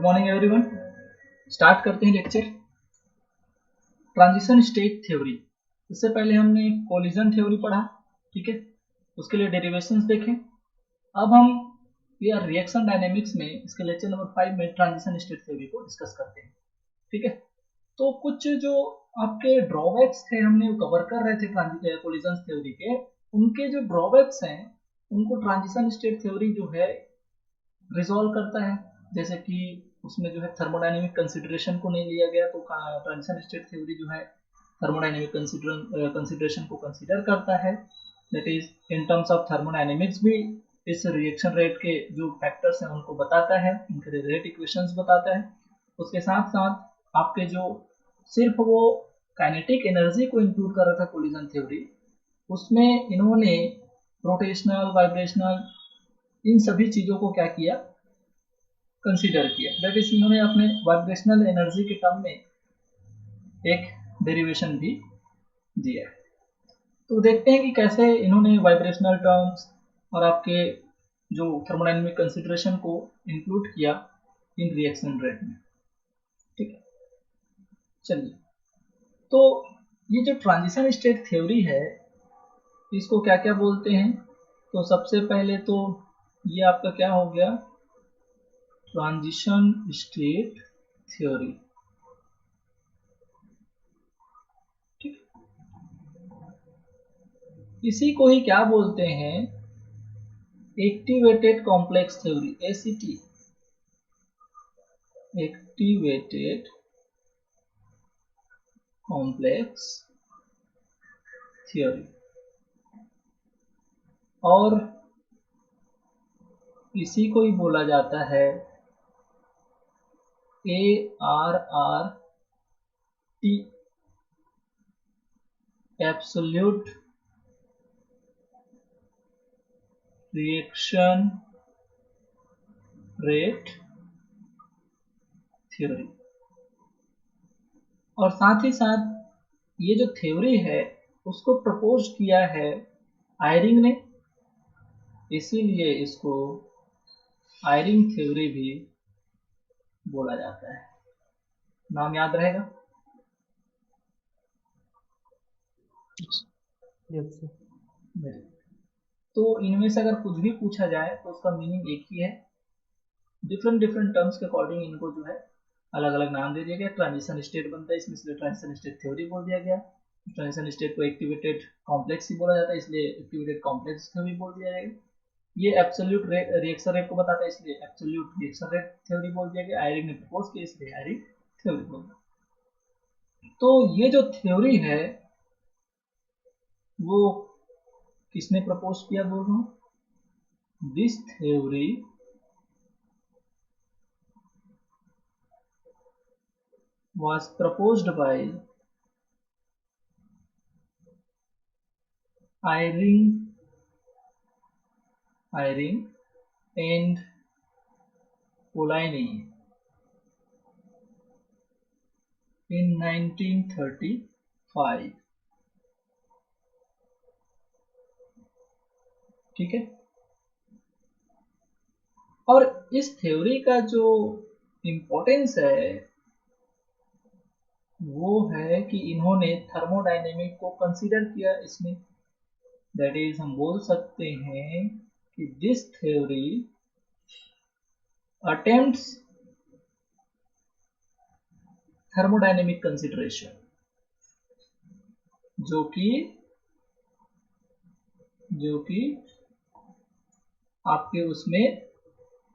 Morning everyone. Start करते हैं lecture. Transition state theory. इससे पहले हमने कोलिजन थ्योरी पढ़ा, ठीक है, उसके लिए डेरिवेशंस देखें। अब हम रिएक्शन डायनेमिक्स में इसके लेक्चर नंबर 5 में ट्रांजिशन स्टेट थ्योरी को डिस्कस करते हैं, ठीक है। तो कुछ जो आपके ड्रॉबैक्स थे हमने वो कवर कर रहे थे कोलिजन थ्योरी के, उनके जो ड्रॉबैक्स हैं उनको ट्रांजिशन स्टेट थ्योरी जो है रिजॉल्व करता है। जैसे कि उसमें जो है थर्मोडायनेमिक कंसिडरेशन को नहीं लिया गया, तो ट्रांजिशन स्टेट थ्योरी जो है थर्मोडायनेमिक कंसिडरेशन को कंसीडर करता है। That is in terms of thermodynamics भी इस रिएक्शन रेट के जो फैक्टर्स हैं उनको बताता है, उनके रेट इक्वेशंस बताता है। उसके साथ साथ आपके जो सिर्फ वो काइनेटिक एनर्जी को इंक्लूड कर रहा था कोलिजन थ्योरी, उसमें इन्होंने रोटेशनल, वाइब्रेशनल, इन सभी चीज़ों को क्या किया, कंसीडर किया। दैट इज इन्होंने अपने वाइब्रेशनल एनर्जी के टर्म में एक डेरिवेशन भी दिया है। तो देखते हैं कि कैसे इन्होंने वाइब्रेशनल टर्म्स और आपके जो थर्मोडायनेमिक कंसिडरेशन को इंक्लूड किया इन रिएक्शन रेट में, ठीक है। चलिए, तो ये जो ट्रांजिशन स्टेट थ्योरी है इसको क्या क्या बोलते हैं। तो सबसे पहले तो ये आपका क्या हो गया, ट्रांजिशन स्टेट थ्योरी, ठीक। इसी को ही क्या बोलते हैं, activated complex theory, ACT, activated complex theory. और इसी को ही बोला जाता है ARRT, absolute reaction rate theory. और साथ ही साथ ये जो थ्योरी है उसको प्रपोज किया है आयरिंग ने, इसीलिए इसको आयरिंग थ्योरी भी बोला जाता है। नाम याद रहेगा? यस। तो इनमें से अगर कुछ भी पूछा जाए तो उसका मीनिंग एक ही है, डिफरेंट टर्म्स के अकॉर्डिंग इनको जो है अलग अलग नाम दे दिया गया। ट्रांजिशन स्टेट बनता है इसमें, इसलिए ट्रांजिशन स्टेट थ्योरी बोल दिया गया। ट्रांजिशन स्टेट को एक्टिवेटेड कॉम्प्लेक्स ही बोला जाता है, इसलिए एक्टिवेटेड कॉम्प्लेक्स थ्योरी बोल दिया जाएगा। ये एब्सोल्यूट रिएक्शन रेट को बताता है, इसलिए एब्सोल्यूट रिएक्शन रेट थ्योरी बोल दिया गया। आयरिंग ने प्रपोज किया, इसलिए आयरिंग थ्योरी बोल दिया। तो ये जो थ्योरी है वो किसने प्रपोज किया बोल रहा हूँ, this theory was proposed by Eyring and Polanyi in 1935, ठीक है। और इस थ्योरी का जो इम्पोर्टेंस है वो है कि इन्होंने थर्मोडायनेमिक को कंसीडर किया इसमें। दैट इज हम बोल सकते हैं कि this theory attempts thermodynamic consideration, जो कि आपके उसमें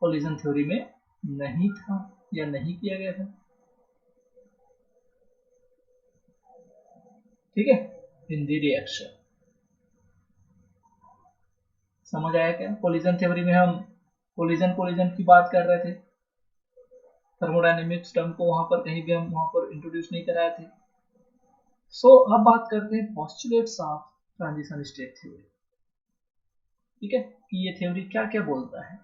कोलिजन थ्योरी में नहीं था या नहीं किया गया था, ठीक है। इन दी रिएक्शन, समझ आया क्या? कोलिजन थ्योरी में हम कोलिजन की बात कर रहे थे, थर्मोडायनेमिक्स टर्म को वहां पर कहीं भी हम वहां पर इंट्रोड्यूस नहीं कराए थे। सो अब बात करते हैं postulates of transition state theory, ठीक है, कि ये थ्योरी क्या क्या बोलता है।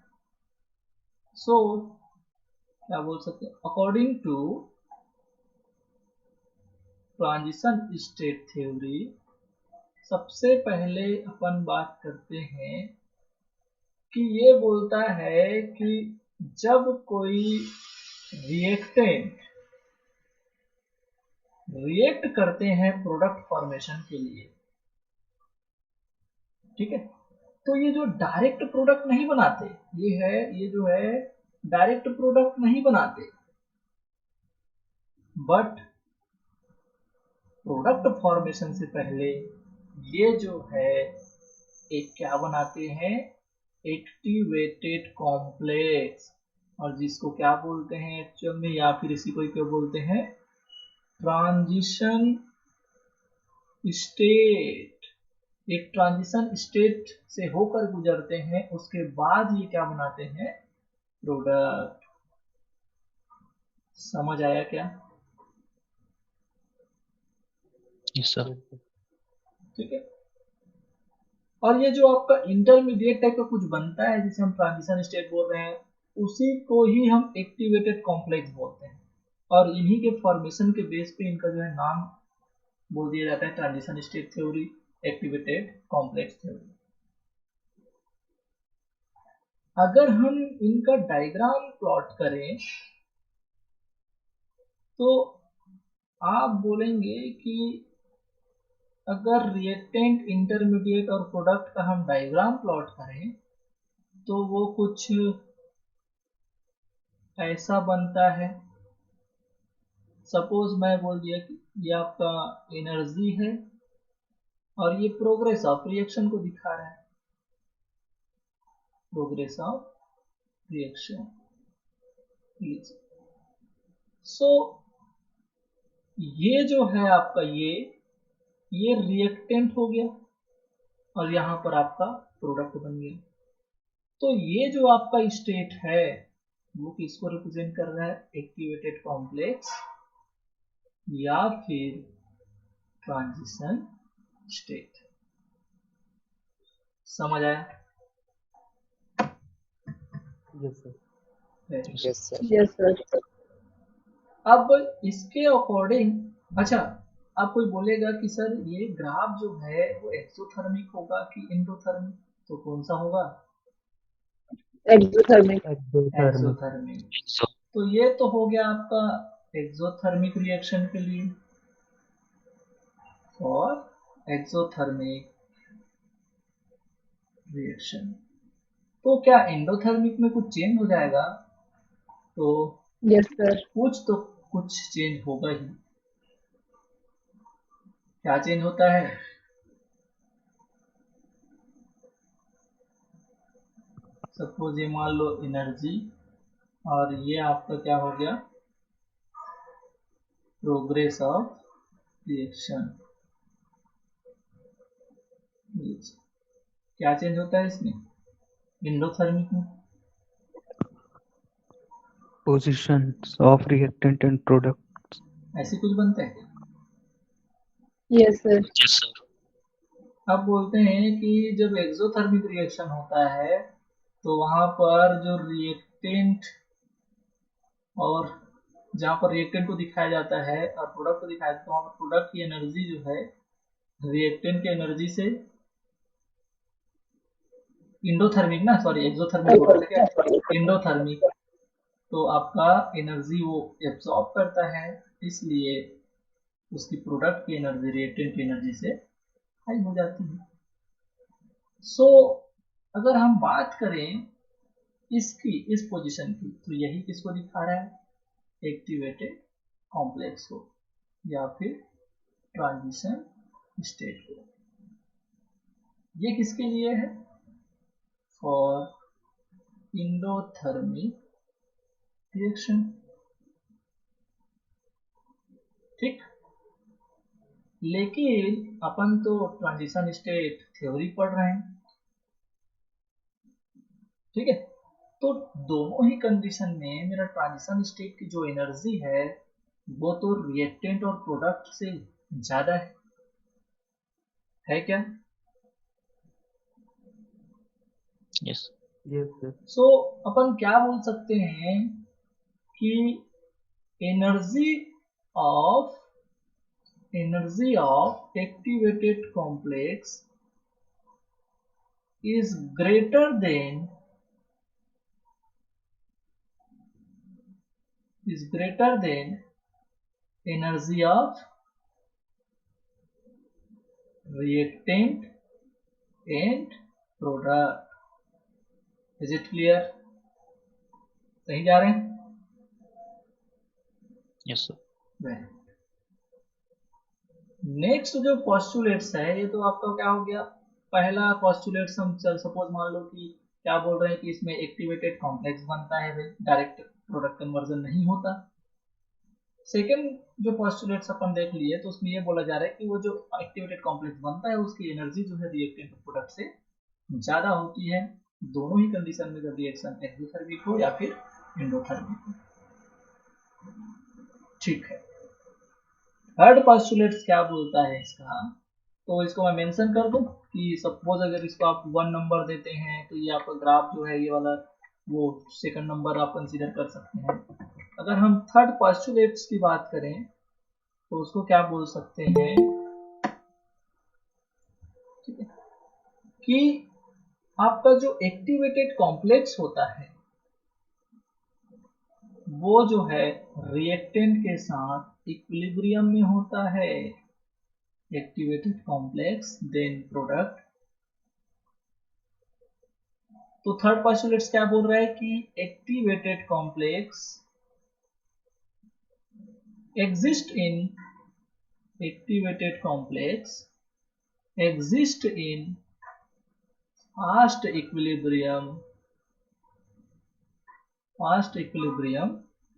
सो क्या बोल सकते हैं, according to transition state theory, सबसे पहले अपन बात करते हैं कि ये बोलता है कि जब कोई रिएक्टेंट रिएक्ट करते हैं प्रोडक्ट फॉर्मेशन के लिए, ठीक है। तो ये जो डायरेक्ट प्रोडक्ट नहीं बनाते, ये जो है डायरेक्ट प्रोडक्ट नहीं बनाते, बट प्रोडक्ट फॉर्मेशन से पहले ये जो है एक क्या बनाते हैं, एक्टिवेटेड कॉम्प्लेक्स, और जिसको क्या बोलते हैं एक्चुअल में, या फिर इसी को क्या बोलते हैं, ट्रांजिशन स्टेट। एक ट्रांजिशन स्टेट से होकर गुजरते हैं, उसके बाद ये क्या बनाते हैं, प्रोडक्ट। समझ आया क्या? Yes sir. ठीक है। और ये जो आपका इंटरमीडिएट टाइप का कुछ बनता है जिसे हम ट्रांजिशन स्टेट बोल रहे हैं, उसी को ही हम एक्टिवेटेड कॉम्प्लेक्स बोलते हैं, और इन्हीं के फॉर्मेशन के बेस पे इनका जो है नाम बोल दिया जाता है transition state theory, activated complex theory. अगर हम इनका डायग्राम प्लॉट करें तो आप बोलेंगे कि अगर रिएक्टेंट, इंटरमीडिएट और प्रोडक्ट का हम डायग्राम प्लॉट करें तो वो कुछ ऐसा बनता है। सपोज मैं बोल दिया कि ये आपका एनर्जी है और ये प्रोग्रेस ऑफ रिएक्शन को दिखा रहा है, प्रोग्रेस ऑफ रिएक्शन। सो ये जो है आपका ये रिएक्टेंट हो गया और यहाँ पर आपका प्रोडक्ट बन गया। तो ये जो आपका स्टेट है वो किसको रिप्रेजेंट कर रहा है, एक्टिवेटेड कॉम्प्लेक्स या फिर ट्रांजिशन स्टेट। समझ आया? Yes sir. Yes sir. Yes sir. अब इसके अकॉर्डिंग, अच्छा, आप कोई बोलेगा कि सर ये ग्राफ जो है वो एक्सोथर्मिक होगा कि एंडोथर्मिक, तो कौन सा होगा, एक्सोथर्मिक। एक्सोथर्मिक। तो ये तो हो गया आपका एक्सोथर्मिक रिएक्शन के लिए, और एक्सोथर्मिक रिएक्शन। तो क्या एंडोथर्मिक में कुछ चेंज हो जाएगा, तो यस सर। कुछ चेंज होगा ही। क्या चेंज होता है, सपोज ये मान लो एनर्जी, और ये आपका क्या हो गया, प्रोग्रेस ऑफ रिएक्शन। क्या चेंज होता है इसमें, एंडोथर्मिक में? Positions of reactant and product. ऐसे कुछ बनता है। Yes sir. Yes sir. अब बोलते हैं कि जब एक्सोथर्मिक रिएक्शन होता है तो वहां पर जो रिएक्टेंट, और जहाँ पर रिएक्टेंट को दिखाया जाता है और प्रोडक्ट को दिखाया जाता है, वहाँ पर प्रोडक्ट की एनर्जी जो है रिएक्टेंट की एनर्जी से, इंडोथर्मिक ना, सॉरी एक्सोथर्मिक बोल रहे थे, इंडोथर्मिक। तो आपका एनर्जी वो एब्सॉर्ब करता है, इसलिए उसकी प्रोडक्ट की एनर्जी रिएक्टेंट की एनर्जी से हाई हो जाती है। सो अगर हम बात करें इसकी, इस पोजीशन की, तो यही किसको दिखा रहा है, एक्टिवेटेड कॉम्प्लेक्स को या फिर ट्रांजिशन स्टेट को। ये किसके लिए है, फॉर इंडोथर्मिक रिएक्शन। ठीक, लेकिन अपन तो ट्रांजिशन स्टेट थ्योरी पढ़ रहे हैं, ठीक है। तो दोनों ही कंडीशन में मेरा ट्रांजिशन स्टेट की जो एनर्जी है वो तो रिएक्टेंट और प्रोडक्ट से ज्यादा है क्या? यस। Yes sir. सो अपन क्या बोल सकते हैं कि energy of activated complex is greater than is greater than energy of reactant and product. Is it clear? सही जा रहे हैं? Yes, sir. नेक्स्ट जो पॉस्टुलेट्स है, ये तो आपका क्या हो गया, पहला पॉस्टुलेट्स हम चल सपोज मान लो कि क्या बोल रहे हैं कि इसमें एक्टिवेटेड कॉम्प्लेक्स बनता है, डायरेक्ट प्रोडक्ट कन्वर्जन नहीं होता। सेकेंड जो पॉस्टुलेट्स अपन देख लिए तो उसमें ये बोला जा रहा है कि वो जो एक्टिवेटेड कॉम्प्लेक्स बनता है उसकी एनर्जी जो है रिएक्टेंट प्रोडक्ट से ज़्यादा होती है, दोनों ही कंडीशन में, जब रिएक्शन एक्सोथर्मिक हो या फिर एंडोथर्मिक हो। ठीक है, थर्ड पॉस्टुलेट्स क्या बोलता है इसका, तो इसको मैं मेंशन कर दूं कि सपोज अगर इसको आप 1 नंबर देते हैं तो ये आपका ग्राफ जो है ये वाला वो सेकंड नंबर आप कंसीडर कर सकते हैं। अगर हम थर्ड पॉस्टुलेट्स की बात करें तो उसको क्या बोल सकते हैं, ठीक है, कि आपका जो एक्टिवेटेड कॉम्प्लेक्स होता है वो जो है रिएक्टेंट के साथ इक्विलिब्रियम में होता है, एक्टिवेटेड कॉम्प्लेक्स देन प्रोडक्ट। तो थर्ड पॉस्टुलेट्स क्या बोल रहा है कि activated complex exist in fast equilibrium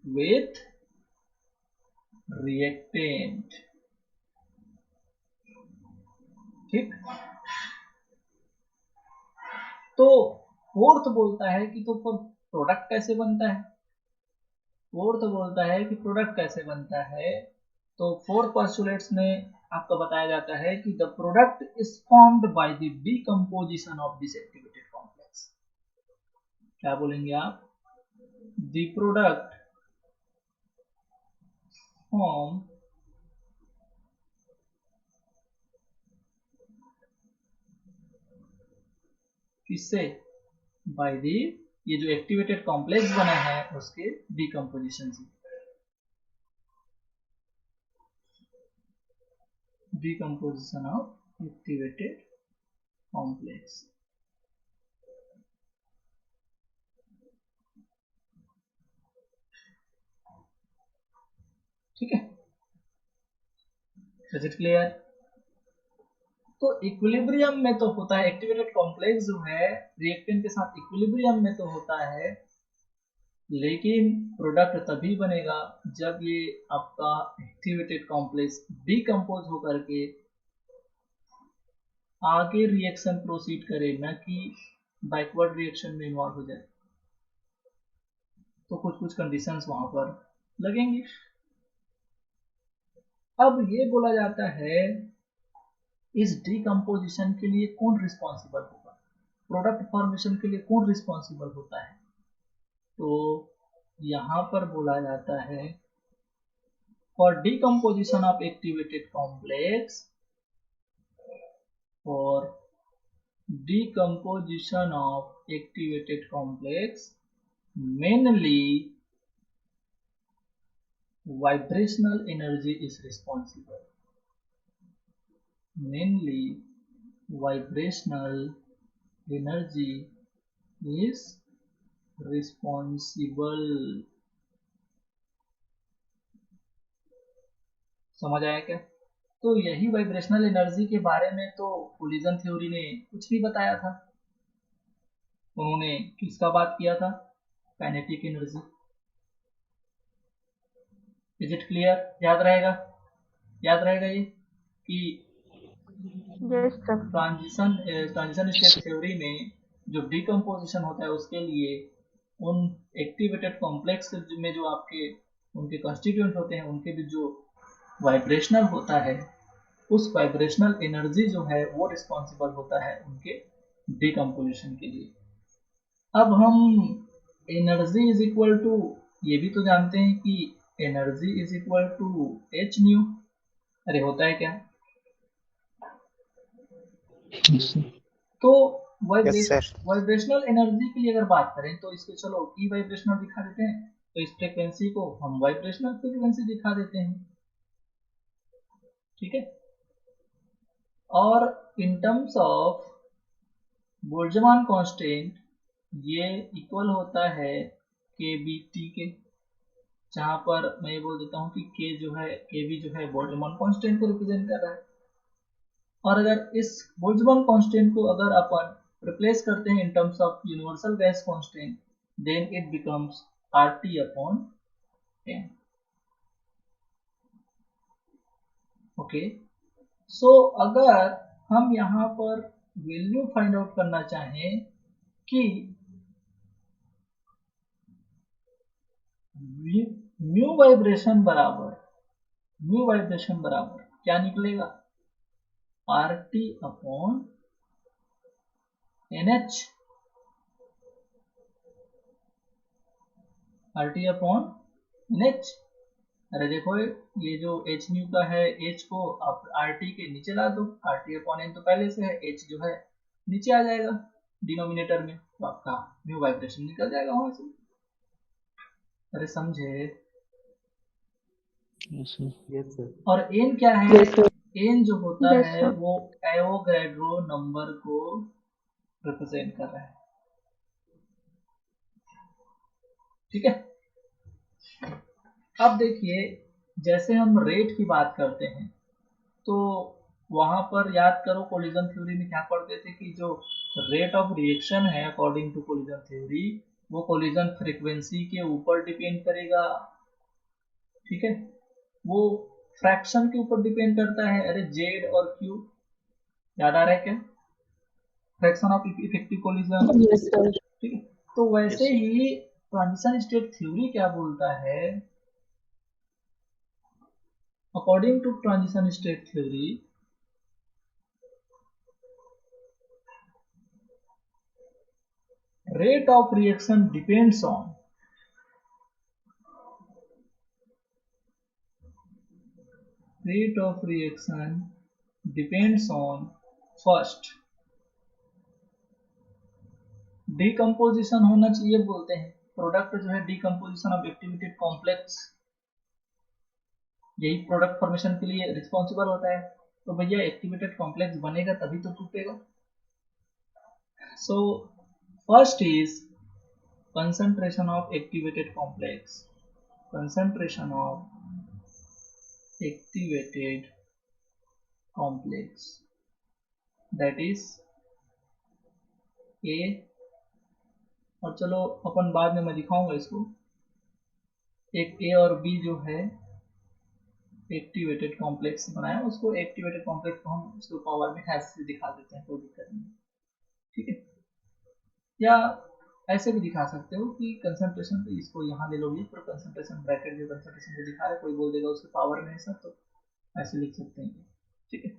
with reactant। ठीक, तो फोर्थ बोलता है कि तो प्रोडक्ट कैसे बनता है, फोर्थ बोलता है कि प्रोडक्ट कैसे बनता है। तो फोर्थ पोस्टुलेट्स में आपको बताया जाता है कि the product is formed by the decomposition of this activated complex. क्या बोलेंगे आप, द प्रोडक्ट फॉर्म किससे, बाय द, ये जो एक्टिवेटेड कॉम्प्लेक्स बना है उसके डीकंपोजिशन से, decomposition of activated complex। ठीक है, इज इट क्लियर? तो इक्विलिब्रियम में तो होता है, एक्टिवेटेड कॉम्प्लेक्स जो है रिएक्टेंट के साथ इक्विलिब्रियम में तो होता है, लेकिन प्रोडक्ट तभी बनेगा जब ये आपका एक्टिवेटेड कॉम्प्लेक्स डिकम्पोज होकर के आगे रिएक्शन प्रोसीड करे, न कि बैकवर्ड रिएक्शन में इन्वॉल्व हो जाए। तो कुछ कुछ कंडीशंस वहां पर लगेंगी। अब ये बोला जाता है इस डिकम्पोजिशन के लिए कौन रिस्पॉन्सिबल होगा, प्रोडक्ट फॉर्मेशन के लिए कौन रिस्पॉन्सिबल होता है। तो यहां पर बोला जाता है for decomposition of activated complex, for decomposition of activated complex mainly vibrational energy is responsible, mainly vibrational energy is responsible। समझ आया क्या? तो यही वाइब्रेशनल एनर्जी के बारे में तो कोलिजन थ्योरी ने कुछ भी बताया था। उन्होंने किसका बात किया था, kinetic energy. Is it clear? याद रहेगा, याद रहेगा ये कि ट्रांजिशन स्टेट थ्योरी में जो डिकम्पोजिशन होता है उसके लिए उन एक्टिवेटेड कॉम्प्लेक्स में जो आपके उनके कॉन्स्टिट्यूएंट होते हैं उनके भी जो वाइब्रेशनल होता है, उस वाइब्रेशनल एनर्जी जो है वो रिस्पॉन्सिबल होता है उनके डिकम्पोजिशन के लिए। अब हम एनर्जी इज इक्वल टू, ये भी तो जानते हैं कि energy is equal to h nu. अरे होता है क्या? तो वाइब्रेशनल एनर्जी के लिए अगर बात करें तो इसको चलो ई वाइब्रेशनल दिखा देते हैं। तो इस फ्रीक्वेंसी को हम वाइब्रेशनल फ्रीक्वेंसी दिखा देते हैं, ठीक है। और इन टर्म्स ऑफ बोल्ट्जमान कांस्टेंट ये इक्वल होता है के बी टी के, जहां पर मैं ये बोल देता हूँ कि के जो है के बी जो है बोल्ट्जमान कांस्टेंट को रिप्रेजेंट कर रहा है। और अगर इस बोल्ट्जमान कांस्टेंट को अगर अपन रिप्लेस करते हैं in terms of universal gas constant, then it becomes RT upon n। Okay, so अगर हम यहाँ पर वैल्यू फाइंड आउट करना चाहें कि म्यू वाइब्रेशन बराबर क्या निकलेगा, RT upon NH, RT upon NH। अरे देखो ये जो h न्यू का है, h को आप RT के नीचे ला दो, RT अपॉन n तो पहले से है, h जो है नीचे आ जाएगा डिनोमिनेटर में, तो आपका म्यू वाइब्रेशन निकल जाएगा वहां से। अरे समझे? Yes, sir. Yes, sir. और n क्या है? Yes, sir. n जो होता Yes, है sir. वो एवोगैड्रो नंबर को रिप्रेजेंट कर रहा है, ठीक है। अब देखिए, जैसे हम रेट की बात करते हैं तो वहां पर याद करो कोलिजन थ्योरी में क्या पढ़ते थे कि जो रेट ऑफ रिएक्शन है अकॉर्डिंग टू कोलिजन थ्योरी, वो कोलिजन फ्रीक्वेंसी के ऊपर डिपेंड करेगा, ठीक है। वो फ्रैक्शन के ऊपर डिपेंड करता है। अरे जेड और क्यू याद आ रहा है क्या, fraction of effective collision, Yes, sir. ठीक है। तो वैसे Yes. ही ट्रांजिशन स्टेट थ्योरी क्या बोलता है, according to transition state theory rate of reaction depends on first decomposition होना चाहिए, बोलते हैं प्रोडक्ट जो है डिकम्पोजिशन ऑफ एक्टिवेटेड कॉम्प्लेक्स, यही प्रोडक्ट फॉर्मेशन के लिए रिस्पॉन्सिबल होता है। तो भैया एक्टिवेटेड कॉम्प्लेक्स बनेगा तभी तो टूटेगा। So first is concentration of activated complex, concentration of activated complex, that is A। और चलो अपन बाद में मैं दिखाऊंगा इसको, एक A और B जो है एक्टिवेटेड कॉम्प्लेक्स बनाया, उसको एक्टिवेटेड कॉम्प्लेक्स को हम उसको पावर में हैश से दिखा देते हैं, कोई दिक्कत नहीं, ठीक है। या ऐसे भी दिखा सकते हो कि कंसंट्रेशन, तो इसको यहाँ ले लोगे पर कंसंट्रेशन ब्रैकेट जो कंसंट्रेशन को दिखा रहा है, कोई बोल देगा उसके पावर में है सर, तो ऐसे लिख सकते हैं, ठीक है।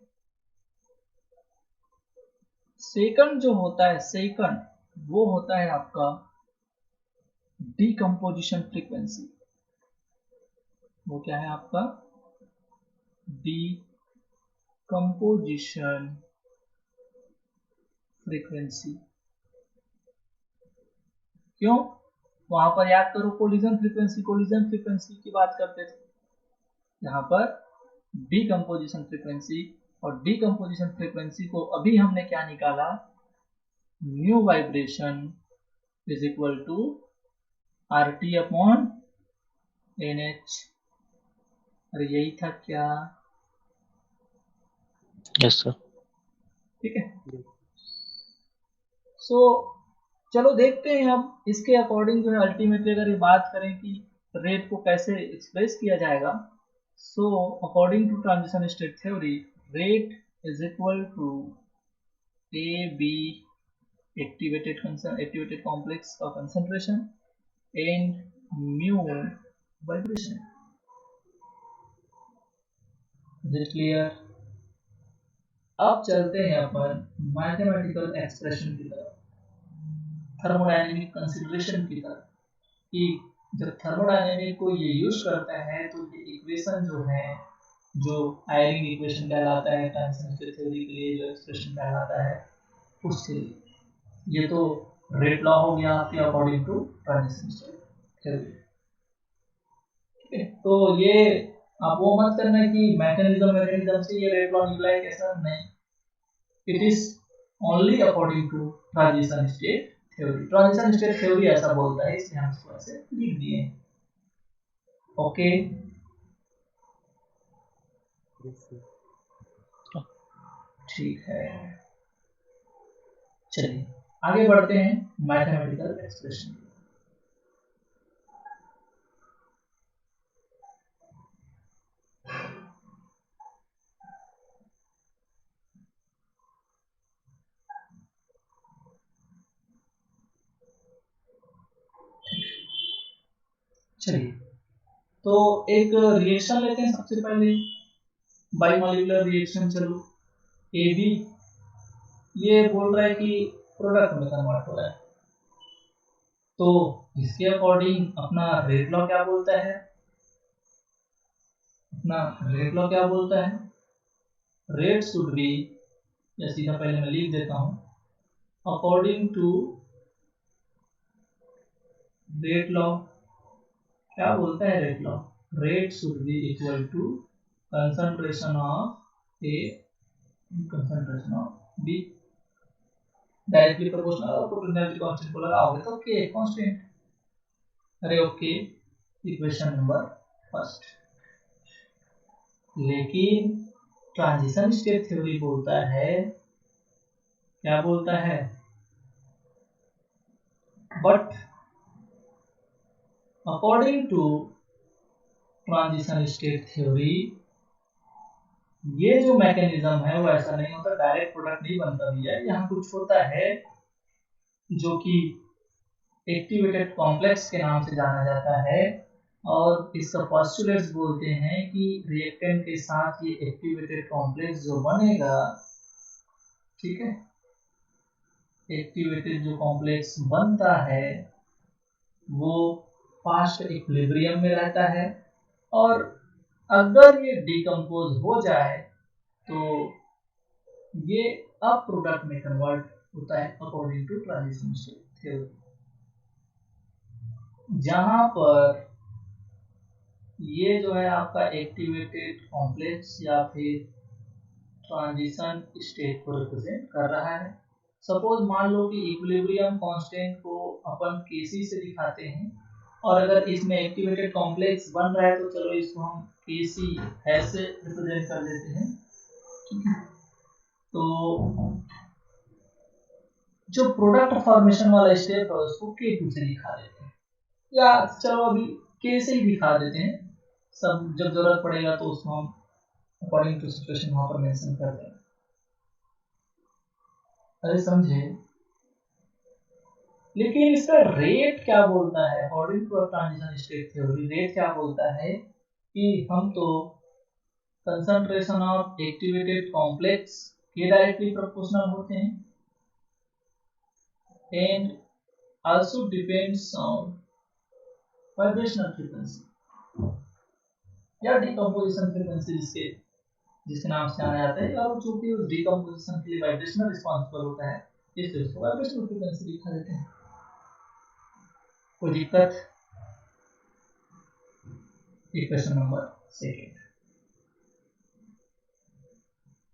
सेकंड जो होता है, सेकंड वो होता है आपका डीकम्पोजिशन फ्रीक्वेंसी। वो क्या है आपका डीकम्पोजिशन फ्रीक्वेंसी। क्यों? वहां पर याद करो कोलिजन फ्रीक्वेंसी की बात करते थे, यहाँ पर डीकम्पोजिशन फ्रीक्वेंसी, और डीकम्पोजिशन फ्रीक्वेंसी को अभी हमने क्या निकाला, nu vibration is equal to RT upon NH। अरे यही था क्या? Yes, sir. ठीक है। सो चलो देखते हैं अब इसके अकॉर्डिंग जो है अल्टीमेटली अगर ये बात करें कि रेट को कैसे एक्सप्रेस किया जाएगा। So according to transition state theory, rate is equal to AB activated complex का concentration and mu vibration. Clear? अब चलते हैं अपन मैथमेटिकल एक्सप्रेशन की तरफ, थर्मोडायनेमिक कंसीडरेशन की तरफ, कि जब थर्मोडायनेमिक को ये यूज करता है तो ये इक्वेशन जो है, जो आयरिंग इक्वेशन कहलाता है ट्रांजिशन स्टेट थ्योरी के लिए, जो एक्सप्रेशन कहलाता है उसके लिए, ये तो रेट लॉ हो गया आपके according to transition state theory. ठीक है, तो ये आप वो मत करना कि मैकेनिज्म से ये रेट लॉ निकला है, कैसा नहीं, it is only according to transition state theory. Transition state theory ऐसा बोलता है, इसलिए हम इसको ऐसे लिख दिए। ओके, ठीक है, चलिए आगे बढ़ते हैं मैथमेटिकल एक्सप्रेशन। चलिए, तो एक रिएक्शन लेते हैं सबसे पहले, बायोमोलिकुलर रिएक्शन। चलो, ए बी, ये बोल रहा है कि प्रोडक्ट में कन्वर्ट हो रहा है, तो इसके अकॉर्डिंग अपना रेट लॉ क्या बोलता है? रेट शुड बी, या सीधा पहले मैं लिख देता हूं, अकॉर्डिंग टू रेट लॉ क्या बोलता है? Rate law, rate should be equal to concentration of A, concentration of B, directly proportional. और प्रोपोर्शनलिटी कांस्टेंट को लगाओगे तो के कांस्टेंट। अरे ओके, इक्वेशन नंबर फर्स्ट। लेकिन ट्रांजिशन स्टेट थ्योरी बोलता है, क्या बोलता है? But according to transition state theory, ये जो मैकेनिज्म है वो ऐसा नहीं होता, डायरेक्ट प्रोडक्ट नहीं बनता भैया। यहाँ कुछ होता है जो कि एक्टिवेटेड कॉम्प्लेक्स के नाम से जाना जाता है, और इसका पोस्टुलेट्स बोलते हैं कि रिएक्टेंट के साथ ये एक्टिवेटेड कॉम्प्लेक्स जो बनेगा, ठीक है, एक्टिवेटेड जो कॉम्प्लेक्स बनता है वो फास्ट इक्विलिब्रियम में रहता है, और अगर ये डिकम्पोज हो जाए तो ये अब प्रोडक्ट में कन्वर्ट होता है according to transition state theory. जहां पर ये जो है आपका एक्टिवेटेड कॉम्प्लेक्स या फिर ट्रांजिशन स्टेट को रिप्रेजेंट कर रहा है। सपोज मान लो कि इक्विलिब्रियम कांस्टेंट को अपन केसी से दिखाते हैं, और अगर इसमें एक्टिवेटेड कॉम्प्लेक्स बन रहा है तो चलो इसको हम केसी ऐसे रिप्रेजेंट कर देते हैं, ठीक है। तो जो प्रोडक्ट फॉर्मेशन वाला स्टेप है उसको K2 से दिखा देते हैं, या चलो अभी K से ही दिखा देते हैं, सब जब जरूरत पड़ेगा तो उसको हम अकॉर्डिंग टू सिचुएशन वहां पर मेंशन कर देंगे। अरे समझे? लेकिन इसका रेट क्या बोलता है? According to transition state theory rate क्या बोलता है कि हम तो कंसंट्रेशन ऑफ एक्टिवेटेड कॉम्प्लेक्स के डायरेक्टली प्रोपोर्शनल होते हैं, and also depends on vibrational frequency या डिकम्पोजिशन फ्रीक्वेंसी, जिसके नाम से जाना जाता है, और चूंकि उस डिकम्पोजिशन के लिए वाइब्रेशनल रिस्पॉन्सिबल होता है, इसलिए उसको वाइब्रेशनल फ्रीक्वेंसी दिखा देते हैं। कोई दिक्कत? इक्वेशन नंबर सेकेंड,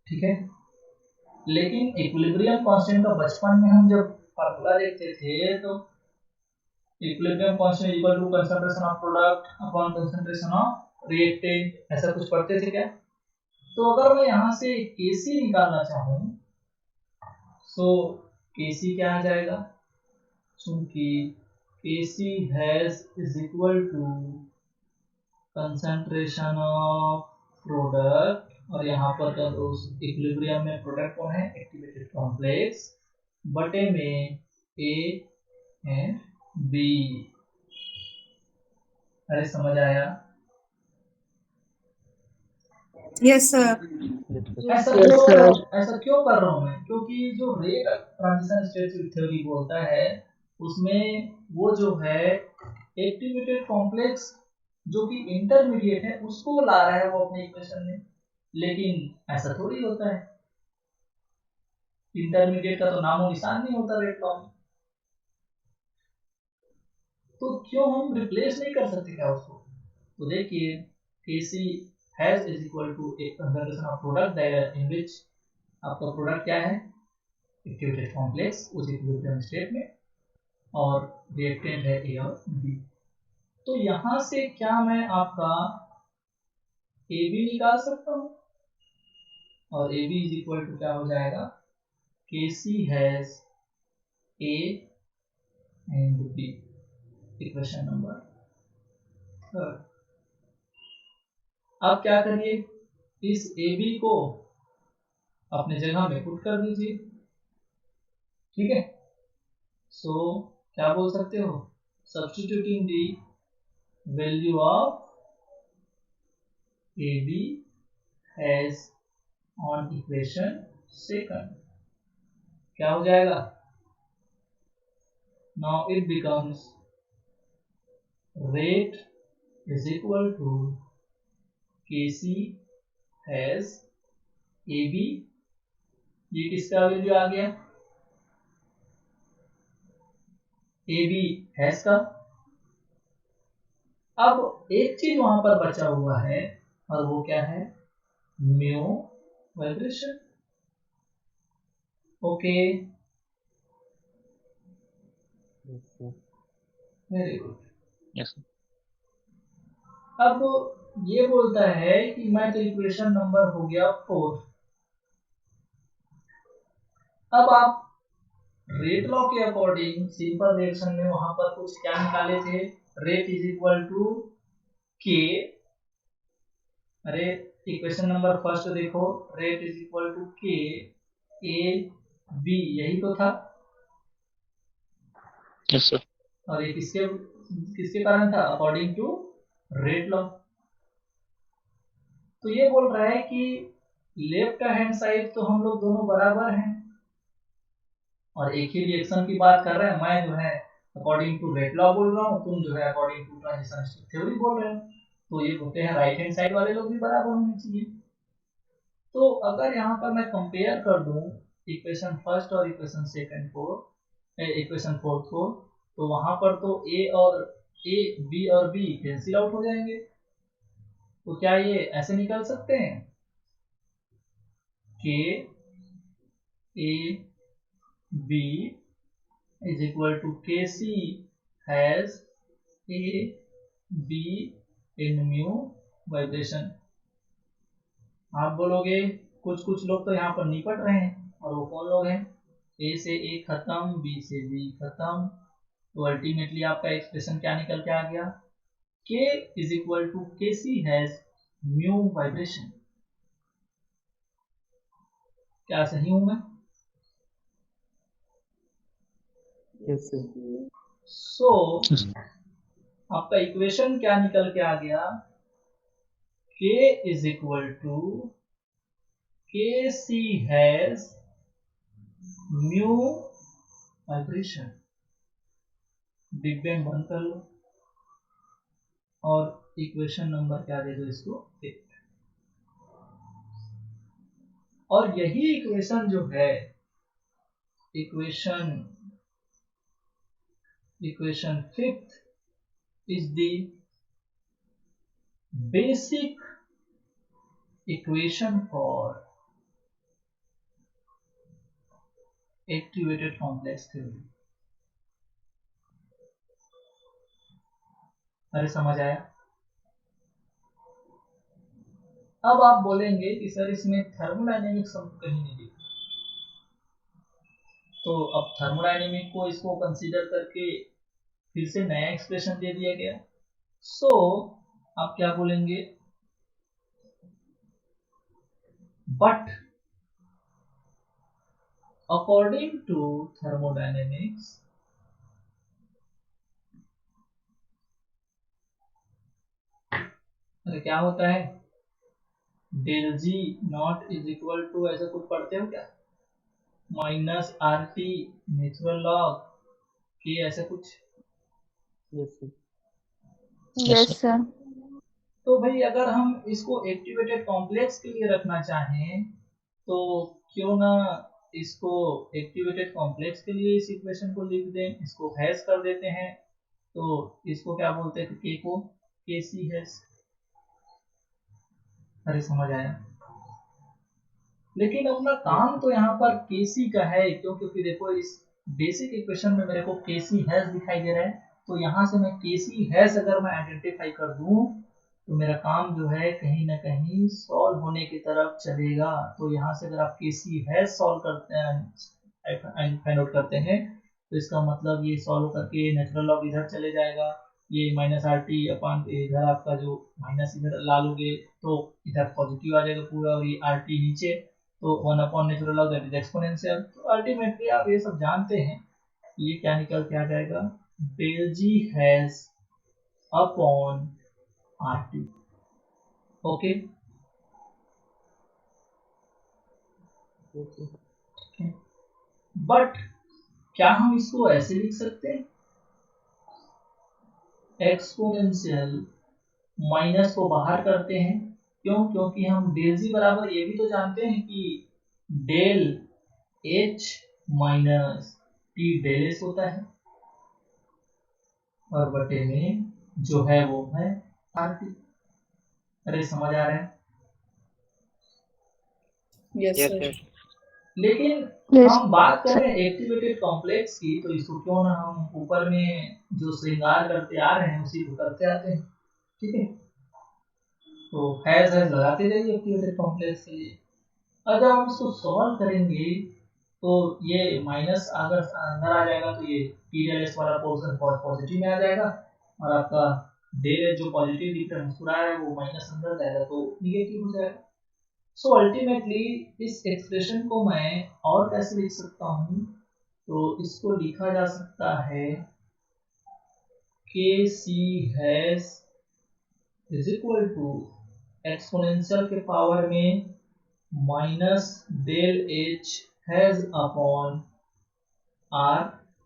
ठीक है। लेकिन इक्विलिब्रियम कांस्टेंट का बचपन में हम जब फार्मूला देखते थे तो equilibrium constant equal to concentration of product upon concentration of reactant, ऐसा कुछ पढ़ते थे क्या? तो अगर मैं यहाँ से केसी निकालना चाहूँ तो केसी क्या आ जाएगा? चूंकि KC hash is equal to concentration of product, और यहाँ पर उस इक्विलिब्रियम में प्रोडक्ट कौन है? एक्टिवेटेड कॉम्प्लेक्स, बटे में ए एंड बी। अरे समझ आया? Yes sir. ऐसा क्यों कर रहा हूँ मैं? क्योंकि जो रेट ट्रांजिशन स्टेट थ्योरी बोलता है उसमें वो जो है एक्टिवेटेड कॉम्प्लेक्स जो कि इंटरमीडिएट है उसको ला रहा है वो अपने इक्वेशन में, लेकिन ऐसा थोड़ी होता है। इंटरमीडिएट का तो नामो निशान नहीं होता रेट लॉ में, तो क्यों हम रिप्लेस नहीं कर सकते क्या उसको? तो देखिए Kc has is equal to a concentration of product in which आपका प्रोडक्ट क्या है, एक्टिवेटेड कॉम्प्लेक्स उस इक्विलिब्रियम स्टेट में, और रिएक्टेंट है A और B। तो यहाँ से क्या मैं आपका AB निकाल सकता हूँ, और AB इज इक्वल टू क्या हो जाएगा, Kc has A and B, equation number 3। अब क्या करिए, इस AB को अपने जगह में पुट कर दीजिए, ठीक है। सो क्या बोल सकते हो, substituting the value of AB hash on equation second, क्या हो जाएगा, now it becomes rate is equal to Kc hash AB, ये किसका वैल्यू आ गया, AB हैज का। अब एक चीज वहां पर बचा हुआ है, और वो क्या है, mu vibration. Okay, very good. Yes, sir. अब ये बोलता है कि मैं तो इक्वेशन नंबर हो गया 4। अब आप रेट लॉ के अकॉर्डिंग सिंपल रिएक्शन में वहां पर कुछ क्या निकाले थे, रेट इज इक्वल टू के, अरे इक्वेशन नंबर फर्स्ट देखो, रेट इज इक्वल टू के ए बी, यही तो था। Yes, sir. और ये किसके किसके कारण था, अकॉर्डिंग टू रेट लॉ। तो ये बोल रहा है कि लेफ्ट हैंड साइड तो हम लोग दोनों बराबर हैं, और एक ही रिएक्शन की बात कर रहे हैं, मैं जो है अकॉर्डिंग टू रेट लॉ बोल रहा हूँ, तुम जो है according to transition state theory बोल रहे हो, तो ये बोलते हैं राइट हैंड साइड वाले लोग भी बराबर होने चाहिए। तो अगर यहाँ पर मैं कंपेयर कर दूं इक्वेशन फर्स्ट और इक्वेशन सेकंड को, इक्वेशन फोर्थ को, तो वहां पर तो ए बी और बी कैंसिल आउट हो जाएंगे। तो क्या ये ऐसे निकल सकते हैं, K A B is equal to K C hash A B in mu vibration. आप बोलोगे कुछ कुछ लोग तो यहाँ पर निपट रहे हैं, और वो कौन लोग हैं, ए से ए खत्म, बी से बी खत्म, तो अल्टीमेटली आपका एक्सप्रेशन क्या निकल के आ गया, के is equal to K C hash mu vibration. क्या सही हूं मैं? Yes, sir. सो आपका इक्वेशन क्या निकल के आ गया, k is equal to K C hash mu vibration. Big bang बंद कर लो और इक्वेशन नंबर क्या दे दो इसको 8। और यही इक्वेशन जो है, equation fifth is the basic equation for activated complex theory. अरे समझ आया? अब आप बोलेंगे कि सर इसमें थर्मोडायनेमिक्स हमको कहीं नहीं दिखा, तो अब थर्मोडायनेमिक को इसको कंसीडर करके फिर से नया एक्सप्रेशन दे दिया गया। सो आप क्या बोलेंगे, बट अकॉर्डिंग टू थर्मोडायनेमिक्स क्या होता है, del G naught is equal to, ऐसा कुछ पढ़ते हो क्या, minus R T natural log K, ऐसा कुछ। Yes, sir. Yes, Yes, sir. तो भाई अगर हम इसको एक्टिवेटेड कॉम्प्लेक्स के लिए रखना चाहें, तो क्यों ना इसको एक्टिवेटेड कॉम्प्लेक्स के लिए इस इक्वेशन को लिख दें, इसको हैश कर देते हैं। तो इसको क्या बोलते थे, के को केसी है, अरे समझ आया। लेकिन अपना काम तो यहाँ पर केसी का है, क्योंकि देखो इस बेसिक इक्वेशन में मेरे को केसी हैज दिखाई दे रहा है, तो यहाँ से मैं केसी हैज अगर मैं आइडेंटिफाई कर दूं तो मेरा काम जो है कहीं ना कहीं सॉल्व होने की तरफ चलेगा। तो यहाँ से अगर आप केसी हैज सॉल्व करते हैं, फाइंड आउट करते हैं, तो इसका मतलब ये सॉल्व करके नेचुरल लॉग इधर चले जाएगा, ये माइनस आर टी अपॉन इधर आपका जो माइनस इधर ला लोगे तो इधर पॉजिटिव आ जाएगा पूरा, और ये आर टी नीचे, तो 1 upon natural log that is exponential. तो अल्टीमेटली आप ये सब जानते हैं, ये क्या निकल के आ जाएगा, del G hash upon R T. Okay, yes, sir. But क्या हम इसको ऐसे लिख सकते हैं, एक्सपोनेंशियल माइनस को बाहर करते हैं, क्यों? क्योंकि हम डेल जी बराबर ये भी तो जानते हैं कि del H minus T del S होता है, और बटे में जो है वो है आर टी। अरे समझ आ रहा है? Yes, Yes, sir. sir. लेकिन Yes. हम बात कर रहे हैं एक्टिवेटेड कॉम्प्लेक्स की, तो इसको क्यों ना हम ऊपर में जो श्रृंगार करते आ रहे हैं उसी को करते आते हैं, ठीक है? तो हैज लगाते जाइए एक्टिवेटेड कॉम्प्लेक्स के लिए। और जब हम इसको सॉल्व करेंगे तो ये माइनस अगर अंदर आ जाएगा तो ये टी डेल एस वाला पोर्शन पॉजिटिव में आ जाएगा, और आपका डेल एस जो पॉजिटिव दिख रहा है मुस्कुरा है वो माइनस अंदर जाएगा तो निगेटिव हो जाएगा। सो अल्टीमेटली इस एक्सप्रेशन को मैं और कैसे लिख सकता हूँ, तो इसको लिखा जा सकता है K C hash is equal to exponential के पावर में minus del H hash upon R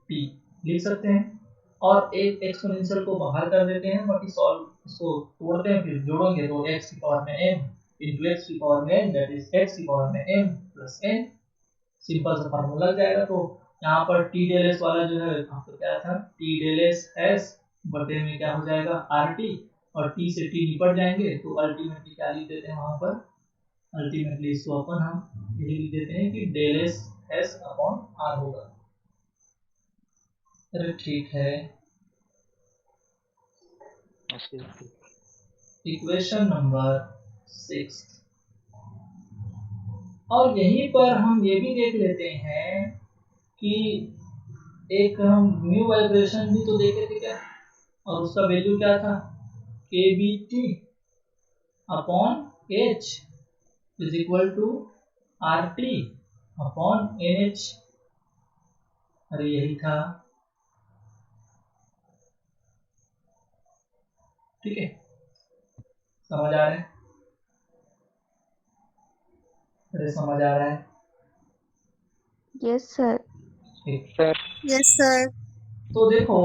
T लिख सकते हैं, और एक एक्सपोनेंशियल को बाहर कर देते हैं, बाकी सॉल्व इसको तोड़ते हैं, फिर जोड़ेंगे तो एक्स की पावर में m इंटू एक्स की पावर में n दैट इज एक्स की पावर में m प्लस n, सिंपल सा फार्मूला लग जाएगा। तो यहाँ पर टी डेल एस वाला जो है आपको क्या था, टी डेल एस एस बटे में क्या हो जाएगा आर टी, और टी से टी निपट जाएंगे तो अल्टीमेटली क्या लिख देते हैं वहां पर, अल्टीमेटली इसको अपन हम यही लिख देते हैं कि del S S upon R होगा। अरे ठीक है, Yes, sir. इक्वेशन नंबर 6, और यहीं पर हम ये भी देख लेते हैं कि एक हम न्यू वाइब्रेशन भी तो देखे थे क्या, और उसका वैल्यू क्या था, K B T upon H is equal to R T upon N H. अरे यही था, ठीक है, समझ आ रहा है? अरे समझ आ रहा है? Yes, sir. ठीक। Sir. Yes, sir. तो देखो,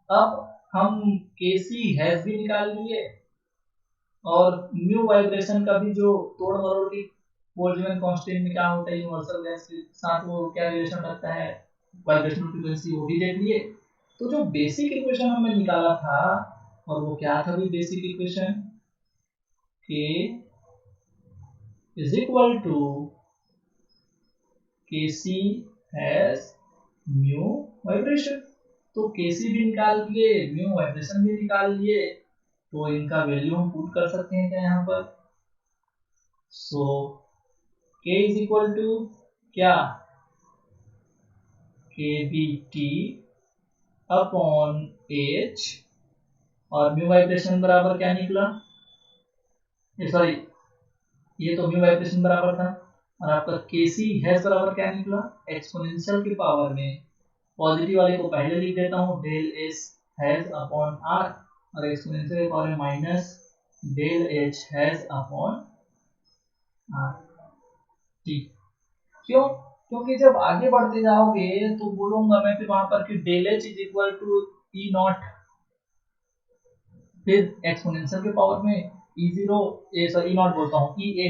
अब हम केसी हैज भी निकाल लिए, और न्यू वाइब्रेशन का भी जो तोड़ मरोड़ की बोल्ट्जमैन कांस्टेंट में क्या होता है यूनिवर्सल गैस के साथ वो क्या रिलेशन रखता है, वाइब्रेशनल फ्रीक्वेंसी, वो भी देख लिए। तो जो बेसिक इक्वेशन हमने निकाला था, और वो क्या था भी basic equation, K is equal to K C hash mu vibration. तो केसी भी निकाल लिए, म्यू वाइब्रेशन भी निकाल लिए, तो इनका वैल्यू हम पुट कर सकते हैं क्या यहाँ पर। सो k इज इक्वल टू क्या, के बी टी अपॉन एच, और म्यू वाइब्रेशन बराबर क्या निकला, सॉरी ये तो म्यू वाइब्रेशन बराबर था, और आपका केसी हैज बराबर क्या निकला, एक्सपोनेंशियल के पावर में पॉजिटिव वाले को पहले लिख देता हूँ, del S hash upon R, और एक्सपोनेंशियल के पावर में minus del H hash upon R T. क्यों? क्योंकि जब आगे बढ़ते जाओगे तो बोलूंगा मैं फिर वहां पर कि del H is equal to E not, फिर एक्सपोनेंशियल के पावर में E zero A sorry E not बोलता हूँ ई ए,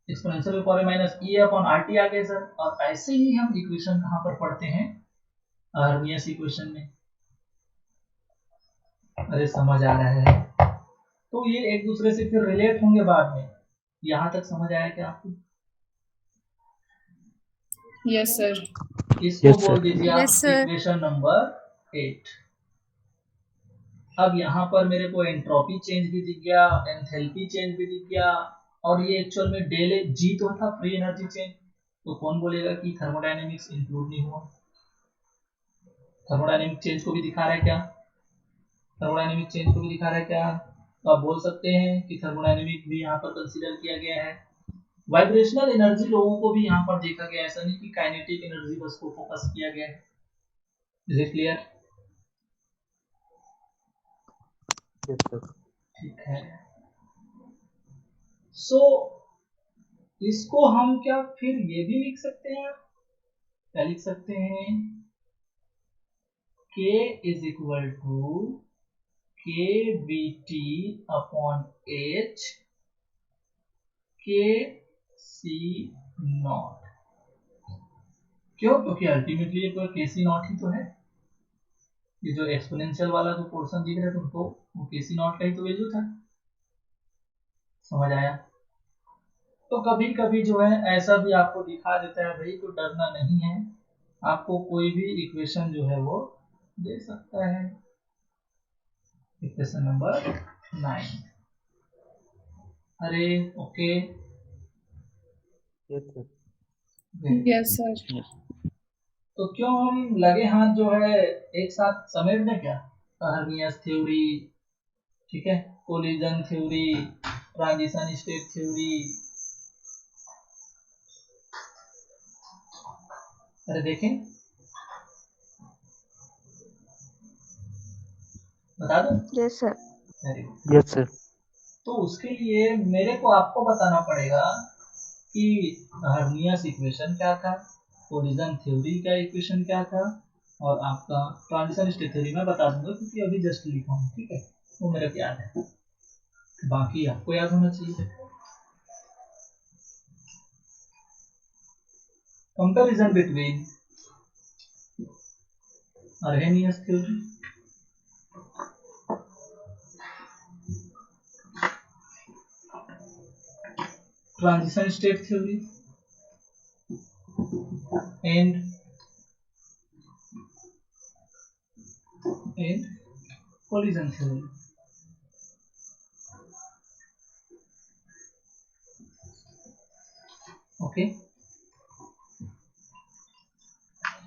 एक्सपोनेंशियल के power minus E upon R T आ गए सर। और ऐसे ही हम इक्वेशन कहाँ पर पढ़ते हैं, हार्मोनियस इक्वेशन में। अरे समझ आ रहा है? तो ये एक दूसरे से फिर रिलेट होंगे बाद में। यहाँ तक समझ आया क्या आपको? Yes sir. इसको Yes, बोल sir. दीजिए आप Yes, sir. Equation number 8। अब यहाँ पर मेरे को एंट्रोपी चेंज भी दिख गया, एंथैल्पी चेंज भी दिख गया, और ये एक्चुअल में डेल जी तो था, फ्री एनर्जी चेंज। तो कौन बोलेगा कि थर्मोडायनेमिक्स इंक्लूड नहीं हुआ? थर्मोडायनेमिक चेंज को भी दिखा रहा है क्या? थर्मोडायनेमिक चेंज को भी दिखा रहा है क्या? तो आप बोल सकते हैं कि थर्मोडायनेमिक भी यहाँ पर कंसीडर किया गया है। वाइब्रेशनल एनर्जी लोगों को भी यहाँ पर देखा गया, ऐसा नहीं कि काइनेटिक एनर्जी बस को फोकस किया गया है। Is it clear? Yes, sir. ठीक है। सो इसको हम क्या फिर ये भी लिख सकते हैं? क्या लिख सकते हैं? K is equal to K B T upon H के सी नॉट। क्यों? क्योंकि अल्टीमेटली ये तो के सी नॉट ही तो है। ये जो एक्सपोनेंशियल वाला जो पोर्शन दिख रहा है तुमको, वो के सी नॉट का ही तो वैल्यू था। समझ आया? तो कभी कभी जो है ऐसा भी आपको दिखा देता है भाई, तो डरना नहीं है, आपको कोई भी इक्वेशन जो है वो दे सकता है। Equation number 9। अरे okay. Yes, sir. Yes sir. Yes. तो क्यों हम लगे हाथ जो है एक साथ समेट दें क्या? हर्मियस थ्योरी, ठीक है, collision theory, transition state theory. अरे देखें, बता दो। Yes sir. Very good. Yes, sir. तो उसके लिए मेरे को आपको बताना पड़ेगा कि हर्मियस इक्वेशन क्या था, कोलिजन थ्योरी का इक्वेशन क्या था, और आपका ट्रांजिशन स्टेट थ्योरी मैं बता दूंगा क्योंकि अभी जस्ट लिखा हूँ, ठीक है, वो मेरे को याद है, बाकी आपको याद होना चाहिए। Comparison between Arrhenius theory, transition state theory and collision theory. Okay,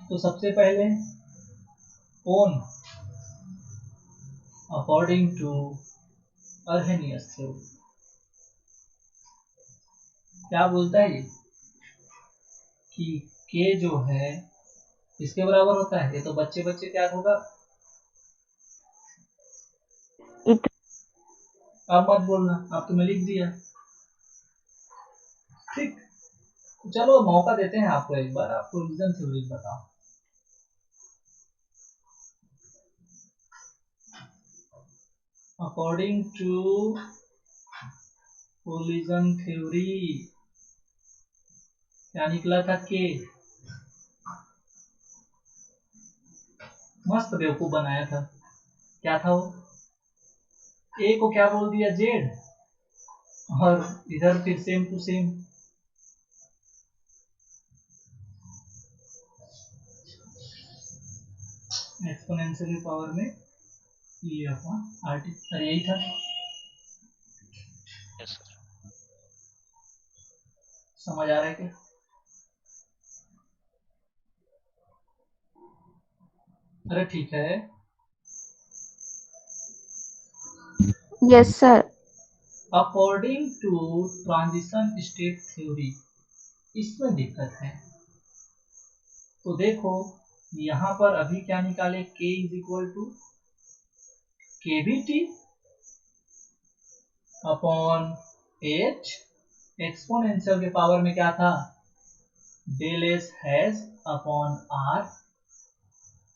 तो सबसे पहले कौन अकॉर्डिंग टू अर्हेनियस थ्योरी क्या बोलता है ये कि के जो है इसके बराबर होता है। ये तो बच्चे बच्चे क्या होगा, इट अब मत बोलना, अब तो मैं लिख दिया। ठीक, तो चलो मौका देते हैं आपको एक बार, आप कोलिजन थ्योरी बताओ। अकॉर्डिंग टू कोलिजन थ्योरी क्या निकला था? के। मस्त बेवकूफ बनाया था। क्या था वो? ए को क्या बोल दिया? जेड, और इधर फिर सेम टू सेम एक्सपोनेंशियल की पावर में ई अपॉन आर टी। अरे यही था। Yes, sir. समझ आ रहा है क्या? अरे ठीक है। Yes sir. According to transition state theory इसमें दिक्कत है। तो देखो यहाँ पर अभी क्या निकाले? k is equal to K B T upon H, exponential के पावर में क्या था? Del S hash upon R,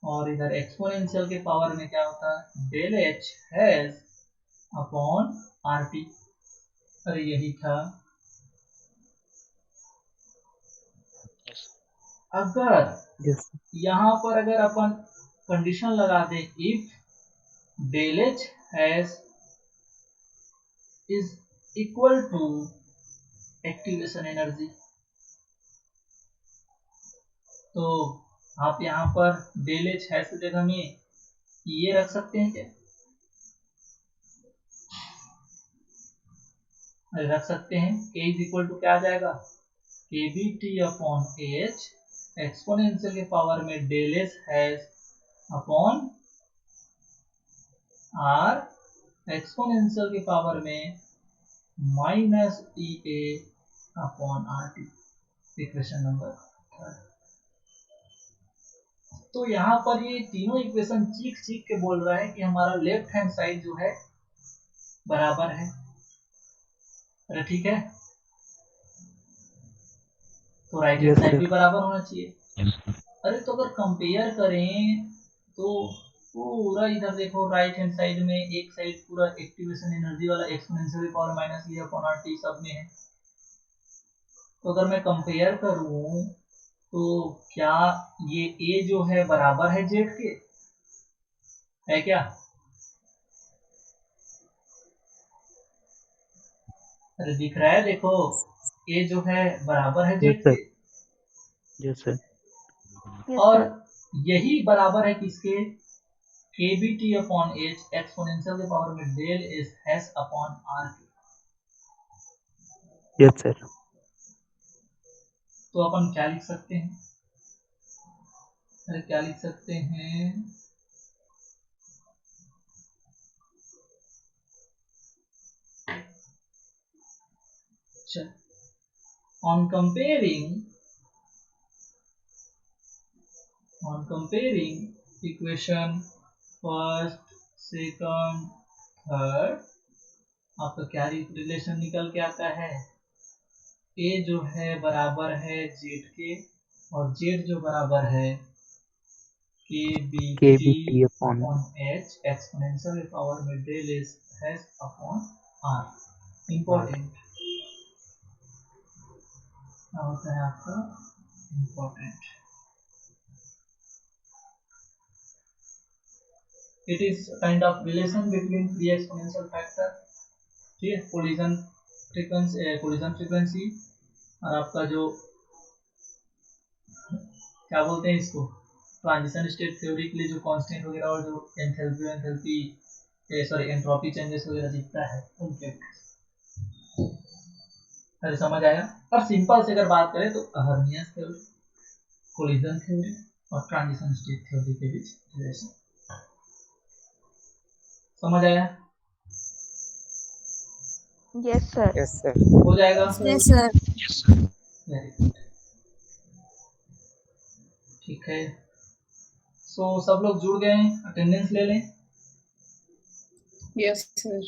और इधर एक्सपोनेंशियल के पावर में क्या होता है? Del H hash upon R T. अरे यही था। Yes. अगर Yes, sir. यहाँ पर अगर अपन कंडीशन लगा दे, if del H hash is equal to activation energy. तो आप यहाँ पर डेल एच हैश की जगह में ये रख सकते हैं क्या? रख सकते हैं। k इज इक्वल टू क्या आ जाएगा? K B T upon H exponential के पावर में del H hash upon R exponential के पावर में minus E A upon R T. Equation number 3। तो यहाँ पर ये तीनों इक्वेशन चीख चीख के बोल रहा है कि हमारा लेफ्ट हैंड साइड जो है बराबर है। अरे ठीक है, तो राइट हैंड साइड भी बराबर होना चाहिए। अरे तो अगर कंपेयर करें तो पूरा इधर देखो, राइट हैंड साइड में एक साइड पूरा एक्टिवेशन एनर्जी वाला exponential power minus E upon R T सब में है। तो अगर मैं कंपेयर करूं तो क्या ये ए जो है बराबर है जेड के? है क्या? अरे दिख रहा है, देखो ए जो है बराबर है जेड के। Yes sir. और यही बराबर है किसके? K B T upon H exponential के पावर में del S hash upon R के। Yes sir. तो अपन क्या लिख सकते हैं? अरे क्या लिख सकते हैं? on comparing equation first, second, third, आपका क्या रिलेशन निकल के आता है? ए जो है बराबर है जेड के और जेड जो बराबर है K B T upon H exponential power में del S hash upon R. Important क्या होता है आपका? Important. It is a kind of relation between free exponential factor, ठीक है, कोलिजन फ्रीक्वेंसी और आपका जो क्या बोलते हैं इसको, ट्रांजिशन स्टेट थ्योरी के लिए जो कांस्टेंट वगैरह और जो एंथैल्पी एंट्रोपी चेंजेस वगैरह दिखता है उनके। अरे समझ आया? और सिंपल से अगर बात करें तो हर्मियस थ्योरी, कोलिजन थ्योरी और ट्रांजिशन स्टेट थ्योरी के बीच रिलेशन। समझ आया? Yes sir. Yes sir. हो जाएगा? Yes sir. वेरी गुड, ठीक है। सो सब लोग जुड़ गए हैं, अटेंडेंस ले लें। Yes sir.